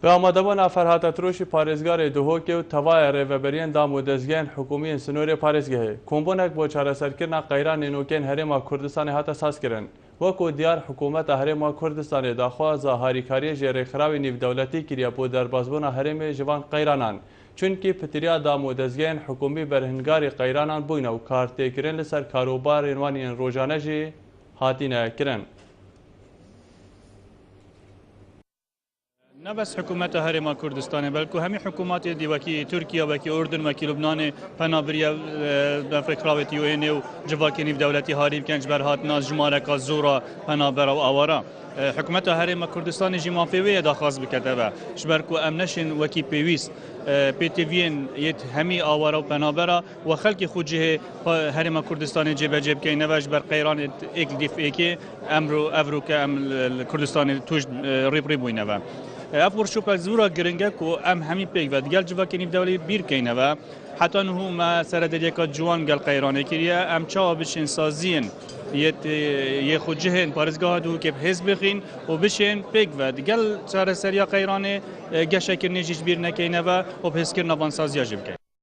به آمادبان فرهاد تروشی پارێزگارê Duhokê û tevaya rêveberiyên dam û dezgehên hikûmî yên Sinûrê parêzgehê. Kombonek bo çareserkirina qeyranên nûkên Herêma Kurdistanê hate sazkirin. Wekû diyar hikûmeta Herêma Kurdistanê daxwaza harîkariyê ji rêxirabê nîvdewletî kiriye bo derbasbûna herêmê ji van qeyranan. Çunkî pitiriya dam û dezgehên hikûmî berhingarê qeyranan bûyne û kartêkirin li ser karobarên wan yên rojane jî hatîne kirin. نه بس حکومت هرما کردستان بلکه همه حکومات دیوکی ترکیه و کی اردن و کی لبنان پنابریا افریقا و و جواکی نیو دولتی هاریم کنج بر هات ناز جماره کا زورا پنابر و اوارا حکومت هرما کردستان جیما پیوی داخواز بکده و شبرکو امنشن و کی پیویس پیتوین یت همی اوارا و پنابرا و خلق خوجه هرما کردستان جب جب کی نوج بر قیران یک دیف کی امرو که ام کردستان توش ریب ریبوینه و افور شوپک زورا گرنگه کو ام همی پیک و دیگر جواکی نیو دولتی بیر کینه و حتی نه ما سر دریکا جوان گل قیرانه کریه ام چا بشین سازین یه خود جهن پارزگاه دو که حزب بخین و بشین پیک و دیگر سر سریا قیرانه گشکر نجیش بیر نکینه و حس کرنا وان سازیا جب